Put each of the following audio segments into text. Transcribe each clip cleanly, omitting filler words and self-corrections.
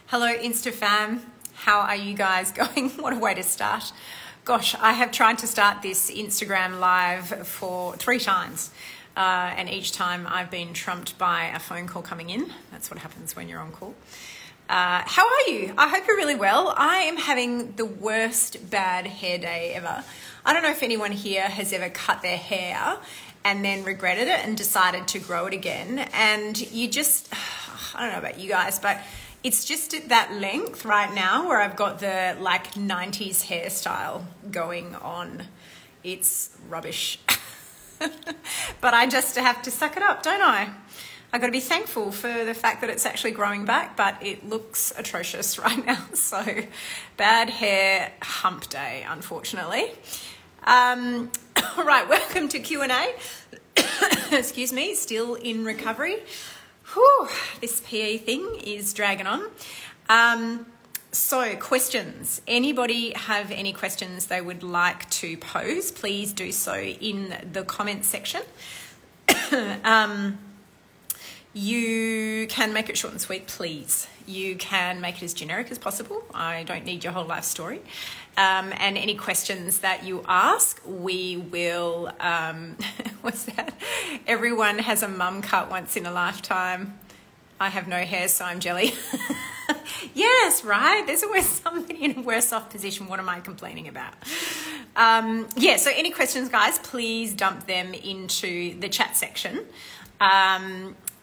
Hello InstaFam, how are you guys going? What a way to start. Gosh, I have tried to start this Instagram live for 3 times and each time I've been trumped by a phone call coming in. That's what happens when you're on call. How are you? I hope you're really well. I am having the worst bad hair day ever. I don't know if anyone here has ever cut their hair and then regretted it and decided to grow it again. And you just, I don't know about you guys, but it's just at that length right now where I've got the like 90s hairstyle going on. It's rubbish. But I just have to suck it up, don't I? I've got to be thankful for the fact that it's actually growing back, but it looks atrocious right now. So bad hair hump day, unfortunately. All right, welcome to Q&A. Excuse me, still in recovery. Whew, this PE thing is dragging on. So questions. Anybody have any questions they would like to pose? Please do so in the comments section. You can make it short and sweet, please. You can make it as generic as possible. I don't need your whole life story. And any questions that you ask, we will, what's that? Everyone has a mum cut once in a lifetime. I have no hair, so I'm jelly. Yes, right? There's always somebody in a worse off position. What am I complaining about? Yeah, so any questions, guys, please dump them into the chat section.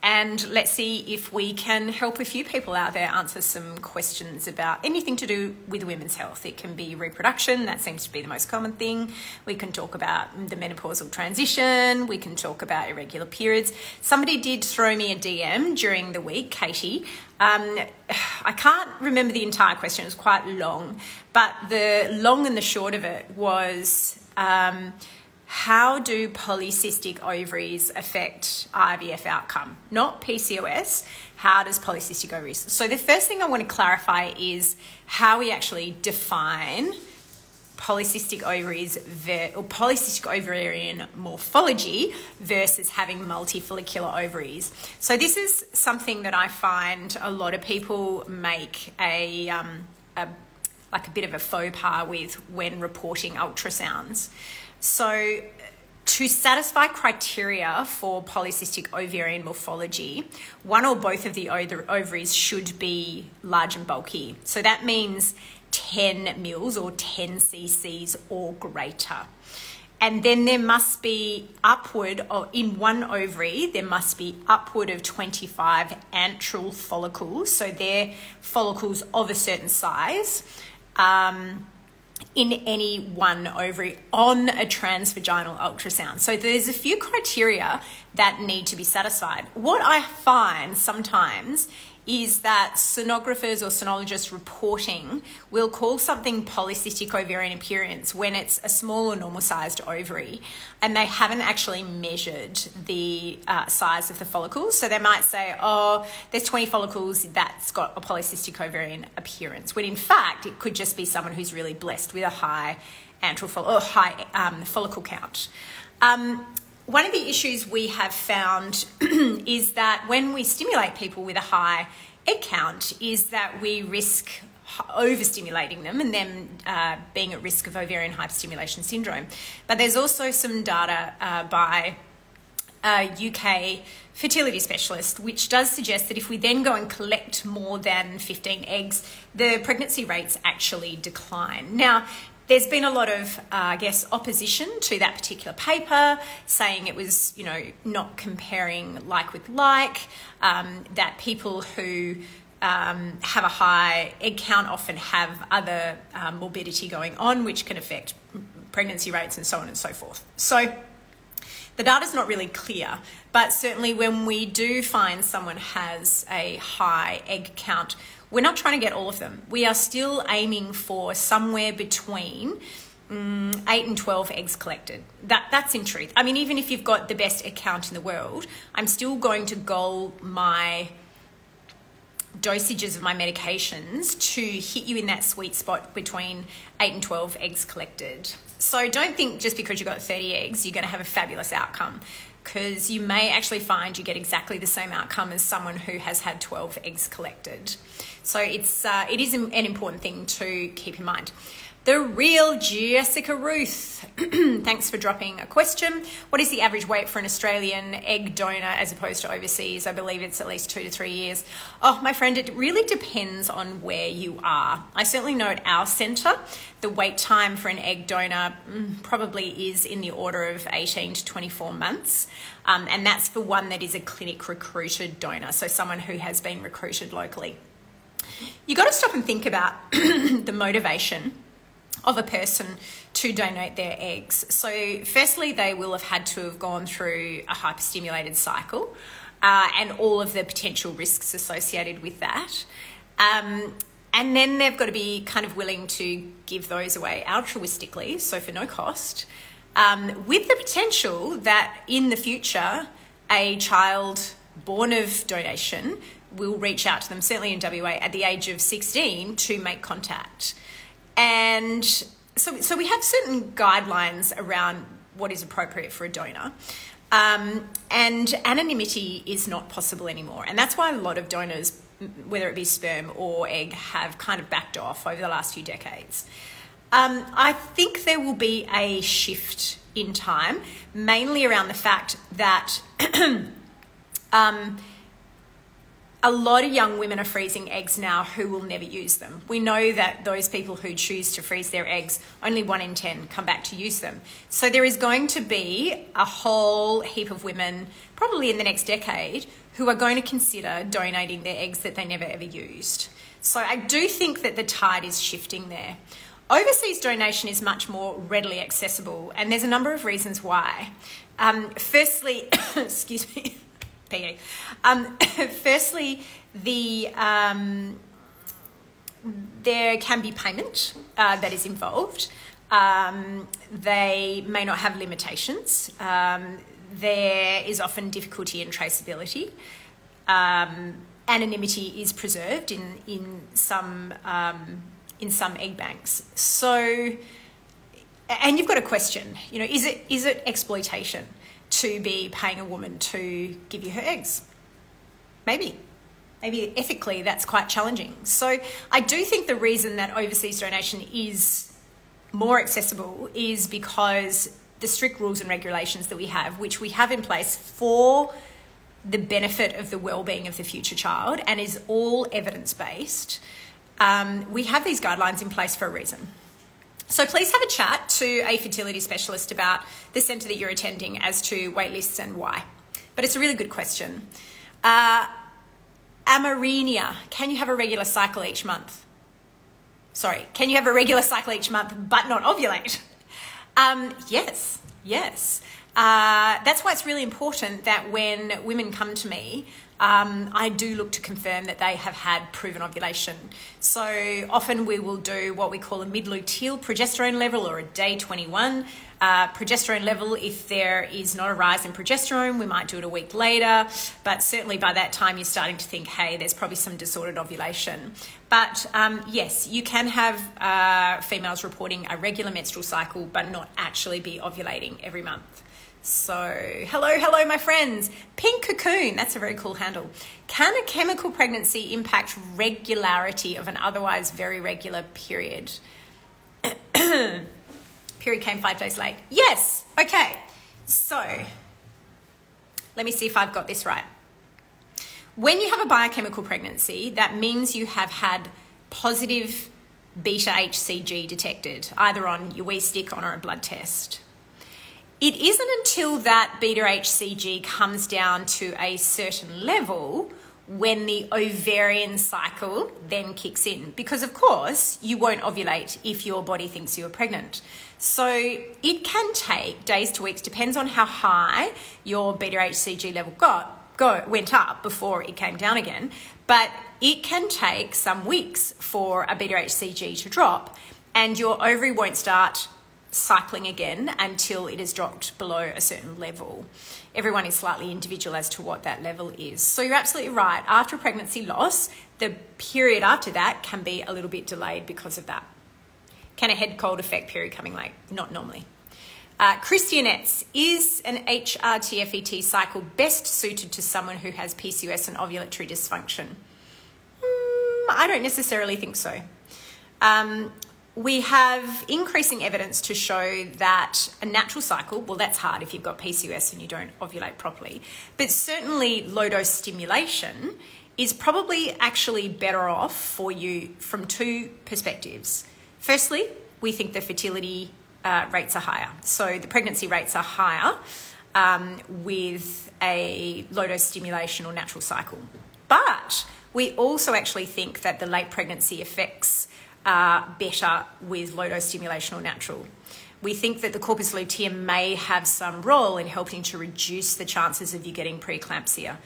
And let's see if we can help a few people out there answer some questions about anything to do with women's health. It can be reproduction, that seems to be the most common thing. We can talk about the menopausal transition. We can talk about irregular periods. Somebody did throw me a DM during the week, Katie. I can't remember the entire question, it was quite long, but the long and the short of it was, how do polycystic ovaries affect IVF outcome? Not PCOS, how does polycystic ovaries? So the first thing I want to clarify is how we actually define polycystic ovaries or polycystic ovarian morphology versus having multi-follicular ovaries. So this is something that I find a lot of people make like a bit of a faux pas with when reporting ultrasounds. So to satisfy criteria for polycystic ovarian morphology, one or both of the ovaries should be large and bulky. So that means 10 mils or 10 cc's or greater. And then there must be upward, or in one ovary, there must be upward of 25 antral follicles. So they're follicles of a certain size. In any one ovary on a transvaginal ultrasound. So there's a few criteria that need to be satisfied. What I find sometimes is that sonographers or sonologists reporting will call something polycystic ovarian appearance when it's a small or normal sized ovary and they haven't actually measured the size of the follicles. So they might say, oh, there's 20 follicles, that's got a polycystic ovarian appearance, when in fact it could just be someone who's really blessed with a high follicle count. One of the issues we have found is that when we stimulate people with a high egg count is that we risk overstimulating them and them being at risk of ovarian hyperstimulation syndrome. But there's also some data by a UK fertility specialist which does suggest that if we then go and collect more than 15 eggs, the pregnancy rates actually decline. Now, there's been a lot of, I guess, opposition to that particular paper, saying it was, you know, not comparing like with like, that people who have a high egg count often have other morbidity going on, which can affect pregnancy rates and so on and so forth. So the data's not really clear, but certainly when we do find someone has a high egg count, we're not trying to get all of them. We are still aiming for somewhere between 8 and 12 eggs collected. That's in truth. I mean, even if you've got the best egg count in the world, I'm still going to goal my dosages of my medications to hit you in that sweet spot between 8 and 12 eggs collected. So don't think just because you've got 30 eggs, you're going to have a fabulous outcome. because you may actually find you get exactly the same outcome as someone who has had 12 eggs collected. So it is an important thing to keep in mind. The real Jessica Ruth, thanks for dropping a question. What is the average wait for an Australian egg donor as opposed to overseas? I believe it's at least 2 to 3 years. Oh, my friend, it really depends on where you are. I certainly know at our centre, the wait time for an egg donor probably is in the order of 18 to 24 months. And that's for one that is a clinic recruited donor, so someone who has been recruited locally. You've got to stop and think about the motivation of a person to donate their eggs. So firstly, they will have had to have gone through a hyperstimulated cycle and all of the potential risks associated with that. And then they've got to be kind of willing to give those away altruistically, so for no cost, with the potential that in the future, a child born of donation will reach out to them, certainly in WA, at the age of 16 to make contact. And so we have certain guidelines around what is appropriate for a donor. And anonymity is not possible anymore. And that's why a lot of donors, whether it be sperm or egg, have kind of backed off over the last few decades. I think there will be a shift in time, mainly around the fact that a lot of young women are freezing eggs now who will never use them. We know that those people who choose to freeze their eggs, only 1 in 10 come back to use them. So there is going to be a whole heap of women, probably in the next decade, who are going to consider donating their eggs that they never ever used. So I do think that the tide is shifting there. Overseas donation is much more readily accessible, and there's a number of reasons why. Firstly, excuse me, PE. Firstly, there can be payment that is involved. They may not have limitations. There is often difficulty in traceability. Anonymity is preserved in some egg banks. So, and you've got a question. You know, is it exploitation to be paying a woman to give you her eggs? Maybe ethically that's quite challenging. So I do think the reason that overseas donation is more accessible is because the strict rules and regulations that we have, which we have in place for the benefit of the well-being of the future child and is all evidence-based, we have these guidelines in place for a reason. So please have a chat to a fertility specialist about the centre that you're attending as to wait lists and why. But it's a really good question. Amarinia, can you have a regular cycle each month? Sorry, can you have a regular cycle each month but not ovulate? Yes. That's why it's really important that when women come to me, I do look to confirm that they have had proven ovulation. So often we will do what we call a mid-luteal progesterone level or a day 21 progesterone level. If there is not a rise in progesterone, we might do it a week later. But certainly by that time, you're starting to think, hey, there's probably some disordered ovulation. But yes, you can have females reporting a regular menstrual cycle, but not actually be ovulating every month. So, hello, my friends. Pink Cocoon, that's a very cool handle. Can a chemical pregnancy impact regularity of an otherwise very regular period? Period came 5 days late. Yes, okay. So, let me see if I've got this right. When you have a biochemical pregnancy, that means you have had positive beta HCG detected, either on your wee stick or a blood test. It isn't until that beta HCG comes down to a certain level when the ovarian cycle then kicks in. Because, of course, you won't ovulate if your body thinks you're pregnant. So it can take days to weeks, depends on how high your beta HCG level went up before it came down again. But it can take some weeks for a beta HCG to drop, and your ovary won't start cycling again until it has dropped below a certain level. Everyone is slightly individual as to what that level is. So you're absolutely right. After pregnancy loss, the period after that can be a little bit delayed because of that. Can a head cold affect period coming late? Not normally. Christianettes, is an HRT FET cycle best suited to someone who has PCOS and ovulatory dysfunction? I don't necessarily think so. We have increasing evidence to show that a natural cycle, well, that's hard if you've got PCOS and you don't ovulate properly, but certainly low-dose stimulation is probably actually better off for you from two perspectives. Firstly, we think the fertility rates are higher. So the pregnancy rates are higher with a low-dose stimulation or natural cycle. But we also actually think that the late pregnancy effects are better with low-dose stimulation or natural. We think that the corpus luteum may have some role in helping to reduce the chances of you getting preeclampsia,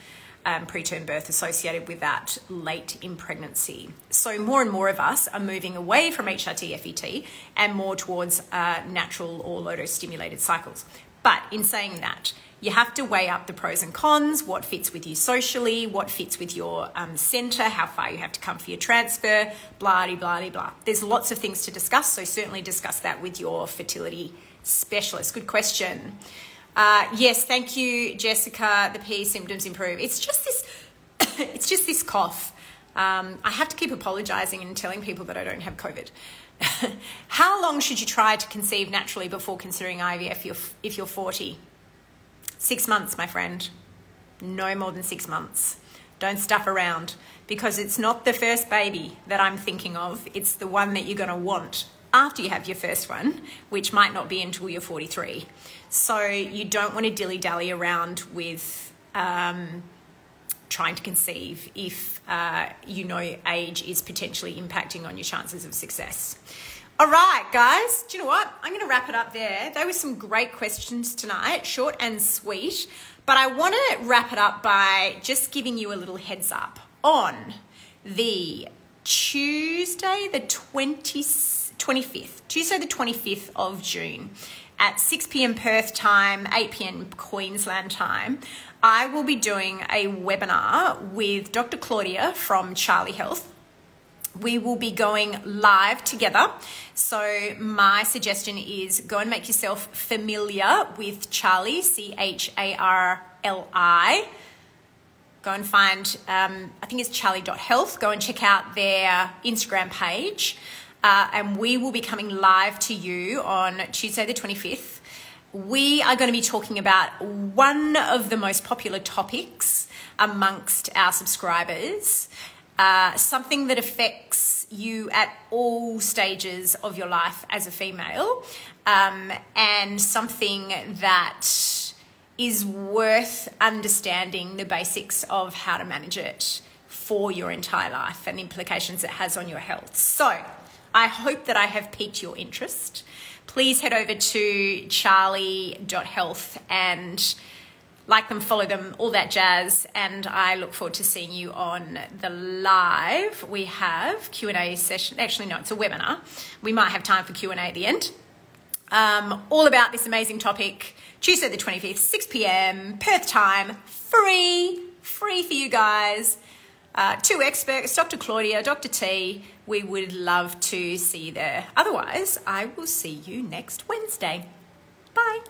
preterm birth associated with that late in pregnancy. So more and more of us are moving away from HRT FET and more towards natural or low-dose stimulated cycles. But in saying that, you have to weigh up the pros and cons, what fits with you socially, what fits with your centre, how far you have to come for your transfer, blah, blah, blah, blah. There's lots of things to discuss, so certainly discuss that with your fertility specialist. Good question. Yes, thank you, Jessica. The PE symptoms improve. It's just this cough. I have to keep apologising and telling people that I don't have COVID. How long should you try to conceive naturally before considering IVF if you're 40? 6 months, my friend. No more than 6 months. Don't stuff around, because it's not the first baby that I'm thinking of. It's the one that you're going to want after you have your first one, which might not be until you're 43. So you don't want to dilly-dally around with trying to conceive if you know age is potentially impacting on your chances of success. All right, guys, do you know what? I'm going to wrap it up there. There were some great questions tonight, short and sweet, but I want to wrap it up by just giving you a little heads up on the Tuesday the 25th of June at 6 p.m. Perth time, 8 p.m. Queensland time. I will be doing a webinar with Dr. Claudia from Charlie Health. We will be going live together. So my suggestion is go and make yourself familiar with Charlie, CHARLI. Go and find, I think it's charlie.health. Go and check out their Instagram page. And we will be coming live to you on Tuesday the 25th. We are going to be talking about one of the most popular topics amongst our subscribers, something that affects you at all stages of your life as a female, and something that is worth understanding the basics of how to manage it for your entire life and the implications it has on your health. So I hope that I have piqued your interest. Please head over to charlie.health and like them, follow them, all that jazz. And I look forward to seeing you on the live. We have Q&A session. Actually, no, it's a webinar. We might have time for Q&A at the end. All about this amazing topic. Tuesday the 25th, 6 p.m. Perth time. Free for you guys. Two experts, Dr. Claudia, Dr. T. We would love to see you there. Otherwise, I will see you next Wednesday. Bye.